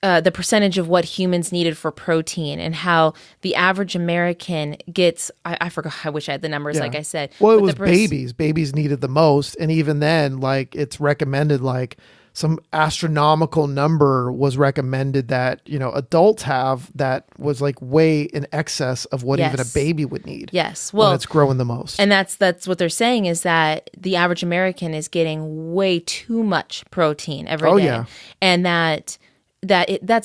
the percentage of what humans needed for protein, and how the average American gets, I forgot, I wish I had the numbers, like I said. Well, it was babies. Babies needed the most. And even then, like, it's recommended, like, some astronomical number was recommended that, adults have, that was like way in excess of what even a baby would need. Yes. Well, when it's growing the most. And that's what they're saying, is that the average American is getting way too much protein every day. Yeah. And that's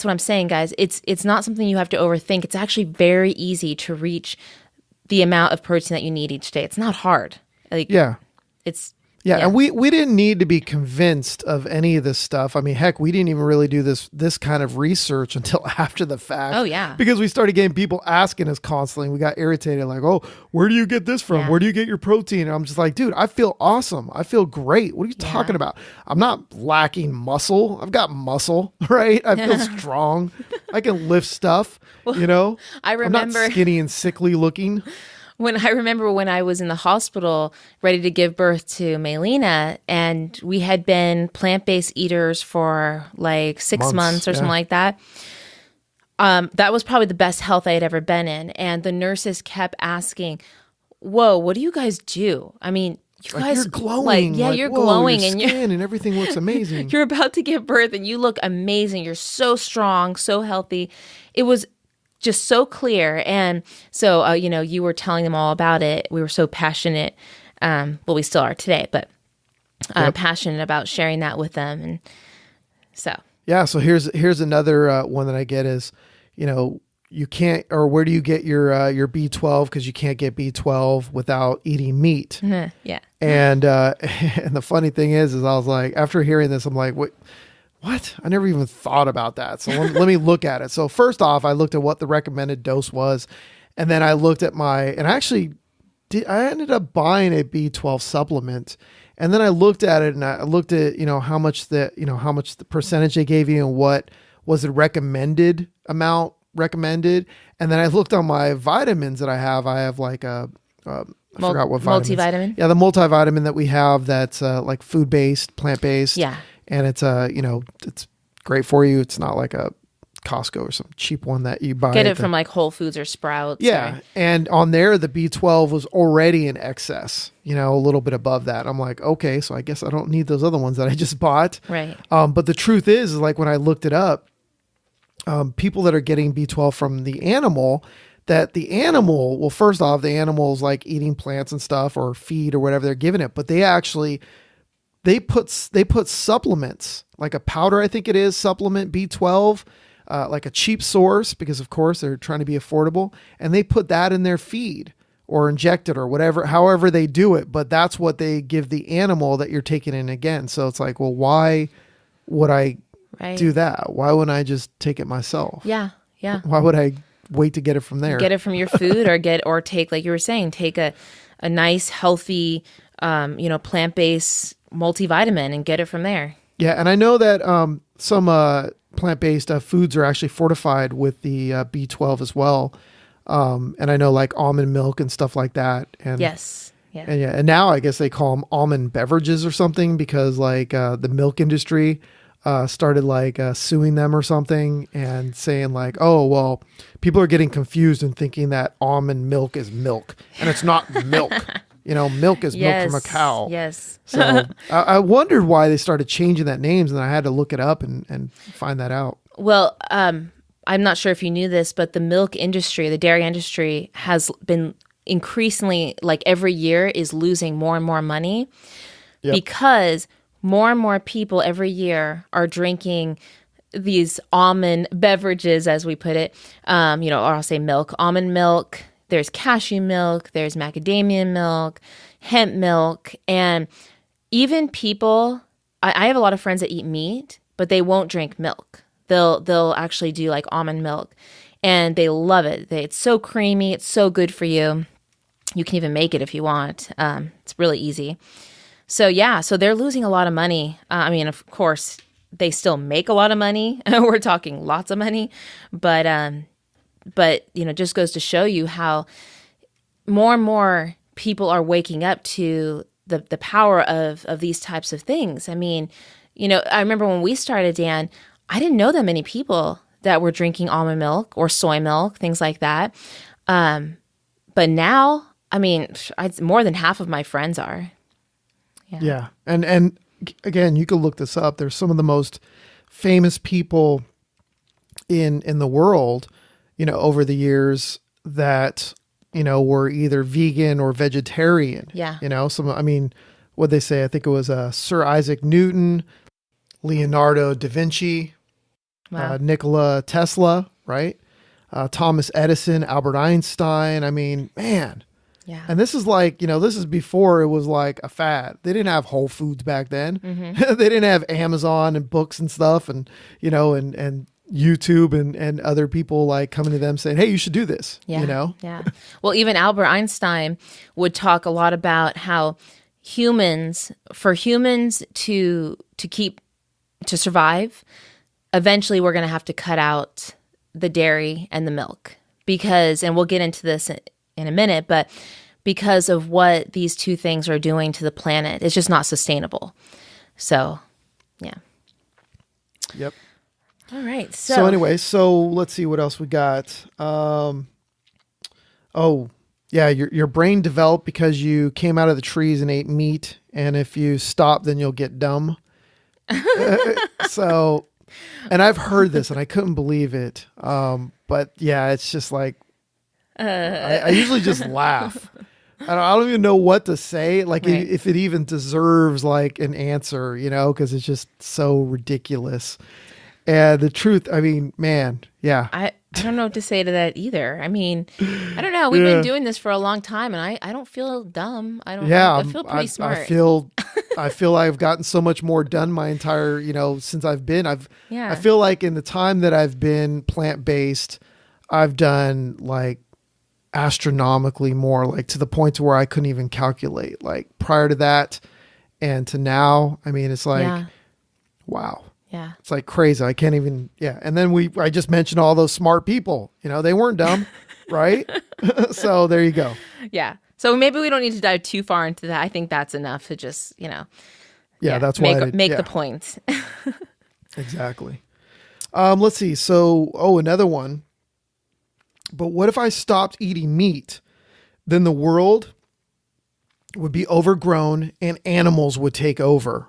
what I'm saying, guys. It's not something you have to overthink. It's actually very easy to reach the amount of protein that you need each day. It's not hard. Like, Yeah, and we didn't need to be convinced of any of this stuff. I mean, heck, we didn't even really do this kind of research until after the fact. Oh, yeah. Because we started getting people asking us constantly. We got irritated, like, oh, where do you get this from? Yeah. Where do you get your protein? And I'm just like, dude, I feel awesome. I feel great. What are you talking about? I'm not lacking muscle. I've got muscle, right? I feel strong. I can lift stuff, I remember, I'm not skinny and sickly looking. When I was in the hospital ready to give birth to Maylena, and we had been plant-based eaters for like 6 months or something like that. That was probably the best health I had ever been in. And the nurses kept asking, whoa, what do you guys do? I mean, you guys, you're glowing. You're glowing, your and skin and everything looks amazing. You're about to give birth and you look amazing. You're so strong, so healthy. It was just so clear. And so, you were telling them all about it. We were so passionate. Well, we still are today, but passionate about sharing that with them. And so, yeah. So here's another one that I get is, you can't, or where do you get your B12? Because you can't get B12 without eating meat. Yeah. And the funny thing is I was like, after hearing this, I'm like, what? I never even thought about that. So let me look at it. So first off, I looked at what the recommended dose was. And then I looked at I ended up buying a B12 supplement. And then I looked at it, and I looked at, how much the percentage they gave you and what was the recommended amount recommended. And then I looked on my vitamins that I have. I have like I forgot what vitamins. Multivitamin? Yeah, the multivitamin that we have that's like food-based, plant-based. Yeah. And it's it's great for you. It's not like a Costco or some cheap one that you buy. Get it from like Whole Foods or Sprouts. Yeah. And on there, the B12 was already in excess, a little bit above that. I'm like, okay, so I guess I don't need those other ones that I just bought. Right. But the truth is like when I looked it up, people that are getting B12 from the animal, well, first off, the animal's like eating plants and stuff or feed or whatever they're giving it, but they put supplements, like a powder, I think it is, supplement B12, like a cheap source, because of course they're trying to be affordable, and they put that in their feed or inject it or whatever, however they do it. But that's what they give the animal that you're taking in again. So it's like, well, why would I do that? Why wouldn't I just take it myself? Yeah. Yeah. Why would I wait to get it from there? Get it from your food or take, like you were saying, take a nice, healthy, plant-based multivitamin and get it from there. Yeah. And I know that some plant-based foods are actually fortified with the B12 as well. And I know like almond milk and stuff like that. And yes. Yeah. And now I guess they call them almond beverages or something, because like the milk industry started like suing them or something and saying like, oh, well, people are getting confused and thinking that almond milk is milk, and it's not milk. Milk is milk from a cow. Yes. So I wondered why they started changing that names, and I had to look it up and find that out. Well, I'm not sure if you knew this, but the milk industry, the dairy industry, has been increasingly, like every year, is losing more and more money because more and more people every year are drinking these almond beverages, as we put it, or I'll say milk, almond milk. There's cashew milk, there's macadamia milk, hemp milk, and even people, I have a lot of friends that eat meat, but they won't drink milk. They'll actually do like almond milk, and they love it. It's so creamy, it's so good for you. You can even make it if you want. It's really easy. So they're losing a lot of money. Of course, they still make a lot of money. We're talking lots of money, but just goes to show you how more and more people are waking up to the power of these types of things. I remember when we started, Dan, I didn't know that many people that were drinking almond milk or soy milk, things like that. But now, more than half of my friends are. Yeah. And again, you could look this up. There's some of the most famous people in the world, over the years that, were either vegan or vegetarian. Yeah. What'd they say? I think it was Sir Isaac Newton, Leonardo da Vinci, Nikola Tesla, right? Thomas Edison, Albert Einstein. Man. Yeah. And this is like, this is before it was like a fad. They didn't have Whole Foods back then. Mm-hmm. They didn't have Amazon and books and stuff and, and YouTube and other people like coming to them saying, hey, you should do this. Yeah. Well, even Albert Einstein would talk a lot about how for humans to survive, eventually we're going to have to cut out the dairy and the milk and we'll get into this in a minute, but because of what these two things are doing to the planet, it's just not sustainable. So, yeah. Yep. All right. So anyway, let's see what else we got. Your brain developed because you came out of the trees and ate meat, and if you stop, then you'll get dumb. And I've heard this, and I couldn't believe it. But yeah, it's just like I usually just laugh. I don't even know what to say, like right. if it even deserves like an answer, because it's just so ridiculous. And the truth, man, yeah. I don't know what to say to that either. I don't know. We've been doing this for a long time, and I don't feel dumb. I feel pretty smart. I feel I've gotten so much more done my entire, since I've been. I feel like in the time that I've been plant-based, I've done like astronomically more, like to the point to where I couldn't even calculate. Like prior to that and to now, it's like, wow. Yeah. It's like crazy. I can't even, And then I just mentioned all those smart people, they weren't dumb, right? So there you go. Yeah. So maybe we don't need to dive too far into that. I think that's enough to just, that's why make the point. Exactly. Let's see. So, another one. But what if I stopped eating meat? Then the world would be overgrown and animals would take over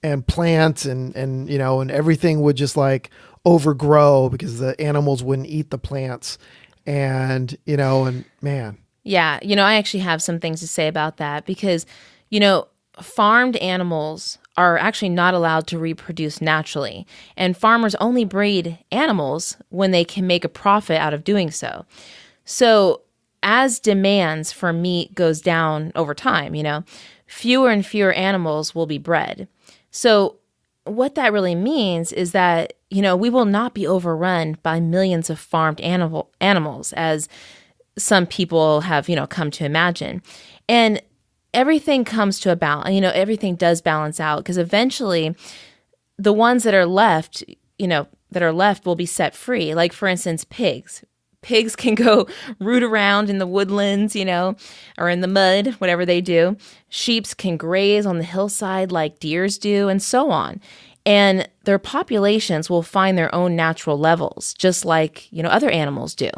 and plants and, you know, and everything would just like overgrow because the animals wouldn't eat the plants and, you know, and man. Yeah. You know, I actually have some things to say about that because, you know, farmed animals are actually not allowed to reproduce naturally. And farmers only breed animals when they can make a profit out of doing so. So as demands for meat goes down over time, you know, fewer and fewer animals will be bred. So what that really means is that, you know, we will not be overrun by millions of farmed animals as some people have, you know, come to imagine. And everything comes to a balance, you know, everything does balance out because eventually the ones that are left, you know, will be set free. Like, for instance, pigs. Pigs can go root around in the woodlands, you know, or in the mud, whatever they do. Sheeps can graze on the hillside like deers do, and so on. And their populations will find their own natural levels, just like, you know, other animals do.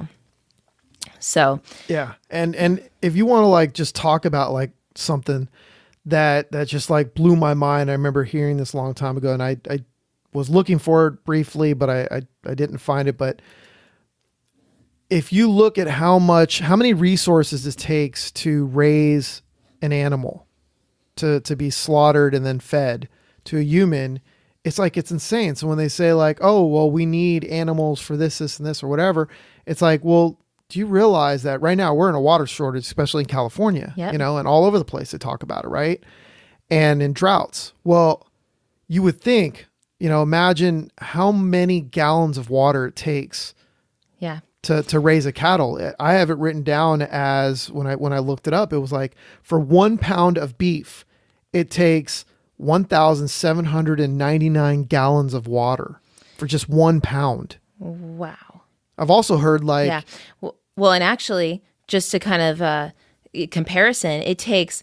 So yeah. And if you want to like just talk about like something that just like blew my mind. I remember hearing this a long time ago and I was looking for it briefly, but I didn't find it. But if you look at how many resources it takes to raise an animal to be slaughtered and then fed to a human, it's like, it's insane. So when they say like, oh, well, we need animals for this, and this, or whatever, it's like, well, do you realize that right now we're in a water shortage, especially in California, you know, and all over the place they talk about it, right? And in droughts. Well, you would think, you know, imagine how many gallons of water it takes to raise a cattle. I have it written down as when I looked it up, it was like for 1 pound of beef, it takes 1,799 gallons of water for just 1 pound. Wow. I've also heard like... Yeah. Well, and actually, just to kind of comparison, it takes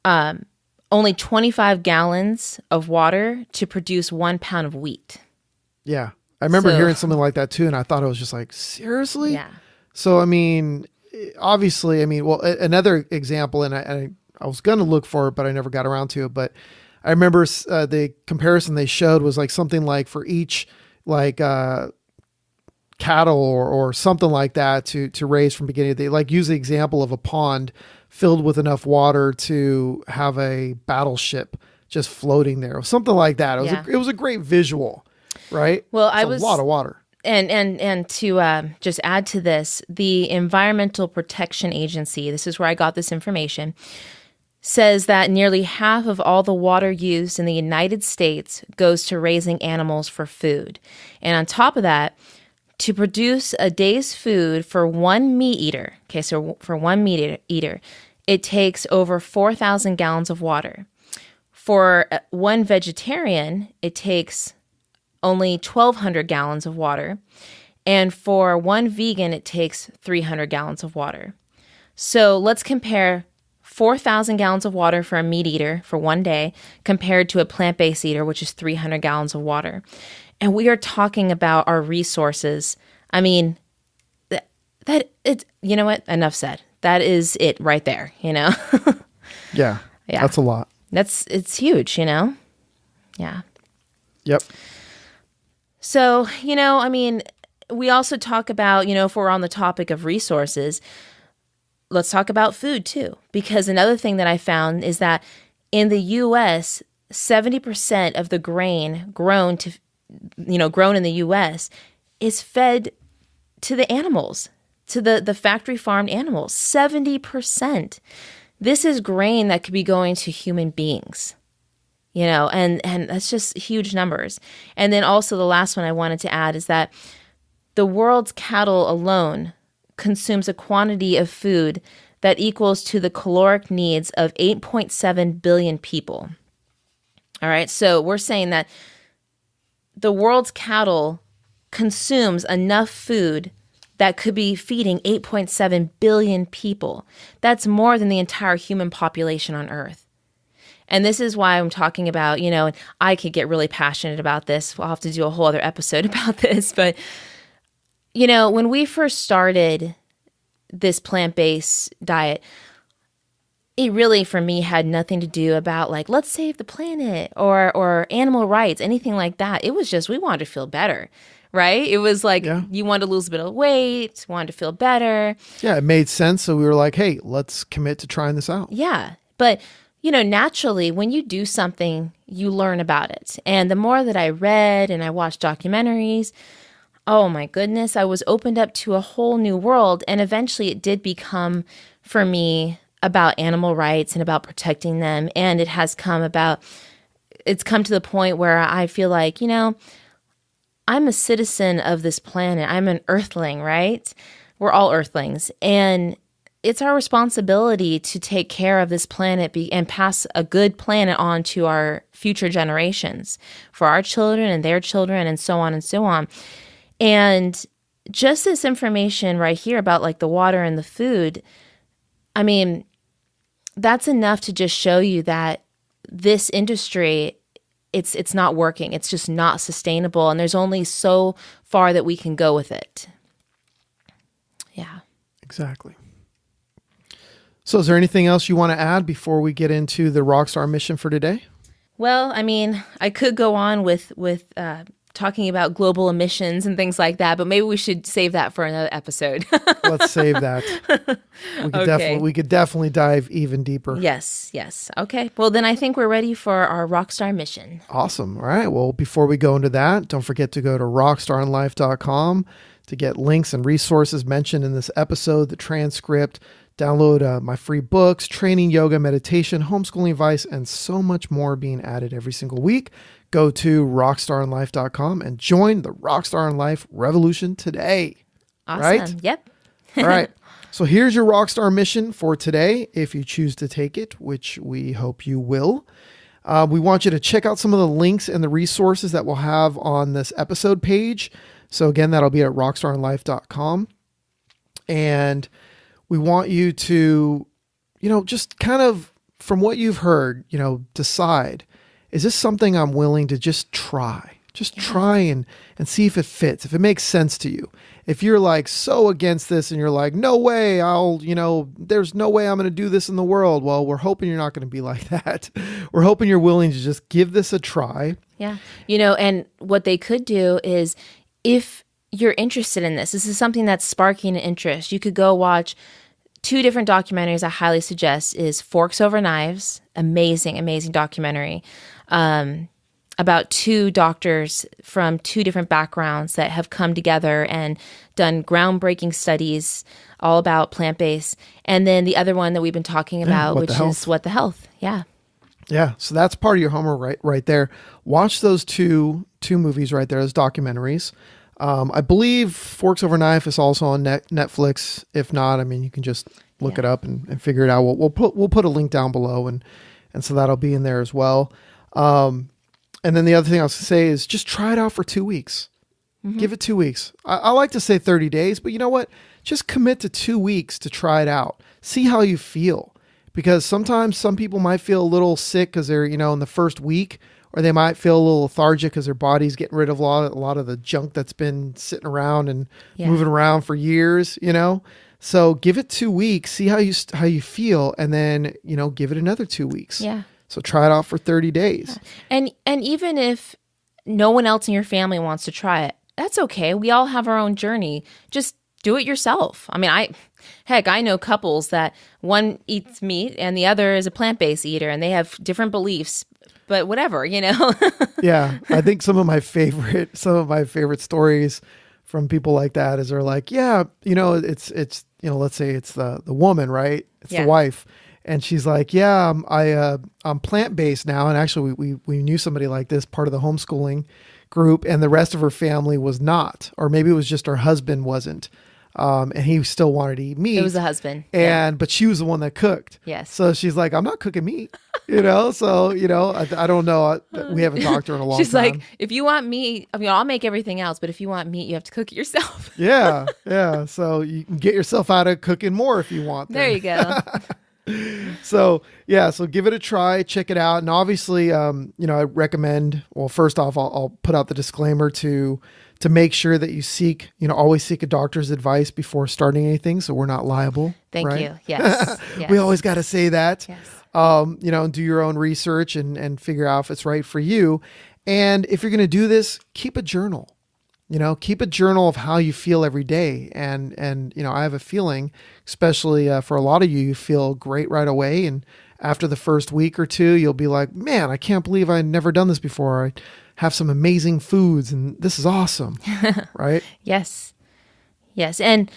only 25 gallons of water to produce 1 pound of wheat. Yeah. I remember hearing something like that too, and I thought it was just like, seriously? Yeah. So, I mean, obviously, I mean, well, another example, and I was going to look for it, but I never got around to it, but I remember the comparison they showed was like something like for each like cattle or something like that to raise from beginning. They like use the example of a pond filled with enough water to have a battleship just floating there, or something like that. It was a great visual, right? Well, a lot of water. And to just add to this, the Environmental Protection Agency, this is where I got this information, says that nearly half of all the water used in the United States goes to raising animals for food. And on top of that, to produce a day's food for one meat eater, okay, so for one meat eater, it takes over 4,000 gallons of water. For one vegetarian, it takes only 1,200 gallons of water. And for one vegan, it takes 300 gallons of water. So let's compare 4,000 gallons of water for a meat eater for one day compared to a plant-based eater, which is 300 gallons of water. And we are talking about our resources. I mean, that it's, you know what? Enough said. That is it right there, you know? Yeah. That's a lot. It's huge, you know? Yeah. Yep. So, you know, I mean, we also talk about, you know, if we're on the topic of resources, let's talk about food too. Because another thing that I found is that in the U.S., 70% of the grain grown in the U.S. is fed to the animals, to the factory farmed animals. 70%. This is grain that could be going to human beings, you know, and that's just huge numbers. And then also the last one I wanted to add is that the world's cattle alone consumes a quantity of food that equals to the caloric needs of 8.7 billion people. All right, so we're saying that the world's cattle consumes enough food that could be feeding 8.7 billion people. That's more than the entire human population on Earth. And this is why I'm talking about, and I could get really passionate about this. We'll have to do a whole other episode about this. But, when we first started this plant-based diet, it really, for me, had nothing to do about like, let's save the planet or animal rights, anything like that. It was just, we wanted to feel better, right? It was like, you wanted to lose a bit of weight, wanted to feel better. Yeah, it made sense. So we were like, hey, let's commit to trying this out. Yeah. But, naturally, when you do something, you learn about it. And the more that I read and I watched documentaries, oh my goodness, I was opened up to a whole new world. And eventually it did become, for me, about animal rights and about protecting them. And it's come to the point where I feel like, I'm a citizen of this planet. I'm an earthling, right? We're all earthlings. And it's our responsibility to take care of this planet and pass a good planet on to our future generations, for our children and their children, and so on and so on. And just this information right here about like the water and the food, I mean, that's enough to just show you that this industry, it's not working. It's just not sustainable. And there's only so far that we can go with it. Yeah. Exactly. So is there anything else you want to add before we get into the Rockstar mission for today? Well, I mean, I could go on with talking about global emissions and things like that, but maybe we should save that for another episode. Let's save that. We could definitely dive even deeper. Yes. Okay. Well, then I think we're ready for our Rockstar mission. Awesome. All right. Well, before we go into that, don't forget to go to rockstarinlife.com to get links and resources mentioned in this episode, the transcript, download my free books, training, yoga, meditation, homeschooling advice, and so much more being added every single week. Go to rockstarinlife.com and join the Rockstar in Life revolution today. Awesome. Right? Yep. All right. So here's your Rockstar mission for today, if you choose to take it, which we hope you will. We want you to check out some of the links and the resources that we'll have on this episode page. So again, that'll be at rockstarinlife.com. And we want you to, just kind of, from what you've heard, decide, is this something I'm willing to just try? Just try and see if it fits, if it makes sense to you. If you're like so against this and you're like, no way, there's no way I'm going to do this in the world. Well, we're hoping you're not going to be like that. We're hoping you're willing to just give this a try. Yeah. And what they could do is, if you're interested in this is something that's sparking an interest, you could go watch 2 different documentaries I highly suggest is Forks Over Knives, amazing documentary, about 2 doctors from 2 different backgrounds that have come together and done groundbreaking studies all about plant-based. And then the other one that we've been talking about, which is What the Health. Yeah. Yeah. So that's part of your homework right there. Watch those two movies right there as documentaries. I believe Forks Over Knife is also on Netflix. If not, I mean, you can just look it up and figure it out. We'll put a link down below, and so that'll be in there as well. And then the other thing I was going to say is just try it out for 2 weeks. Mm-hmm. Give it 2 weeks. I like to say 30 days, but you know what? Just commit to 2 weeks to try it out. See how you feel. Because sometimes some people might feel a little sick because they're, in the first week, or they might feel a little lethargic because their body's getting rid of a lot of the junk that's been sitting around and moving around for years, So give it 2 weeks, see how you feel, and then, give it another 2 weeks. Yeah. So try it out for 30 days. And even if no one else in your family wants to try it, that's okay. We all have our own journey. Just do it yourself. I mean, I know couples that one eats meat and the other is a plant-based eater, and they have different beliefs. But whatever, Yeah, I think some of my favorite stories from people like that is they're like, it's let's say it's the woman, right? It's the wife, and she's like, I'm plant-based now, and actually we knew somebody like this, part of the homeschooling group, and the rest of her family was not, or maybe it was just her husband wasn't. And he still wanted to eat meat. It was the husband. But she was the one that cooked. Yes. So she's like, I'm not cooking meat, so, I don't know. We haven't talked to her in a long time. She's like, if you want meat, I'll make everything else, but if you want meat, you have to cook it yourself. Yeah. So you can get yourself out of cooking more if you want. There you go. So yeah, so give it a try, check it out. And obviously, I recommend, well, first off, I'll put out the disclaimer to make sure that you seek, always seek a doctor's advice before starting anything. So we're not liable. Thank right? you. Yes. Yes. We always got to say that. Yes. Do your own research and figure out if it's right for you. And if you're going to do this, keep a journal. Keep a journal of how you feel every day. And I have a feeling, especially for a lot of you, you feel great right away. And after the first week or two, you'll be like, man, I can't believe I've never done this before. I have some amazing foods and this is awesome. Right? Yes. Yes. And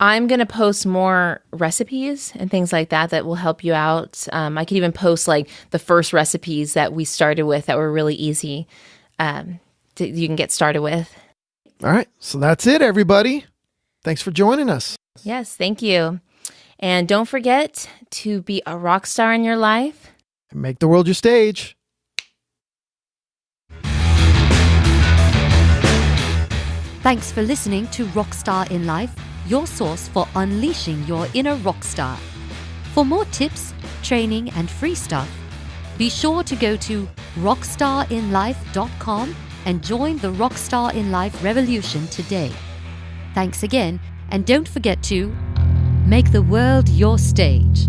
I'm going to post more recipes and things like that will help you out. I could even post like the first recipes that we started with that were really easy you can get started with. All right. So that's it, everybody. Thanks for joining us. Yes. Thank you. And don't forget to be a rock star in your life. And make the world your stage. Thanks for listening to RockStar In Life, your source for unleashing your inner rock star. For more tips, training, and free stuff, be sure to go to rockstarinlife.com and join the RockStar In Life revolution today. Thanks again, and don't forget to make the world your stage.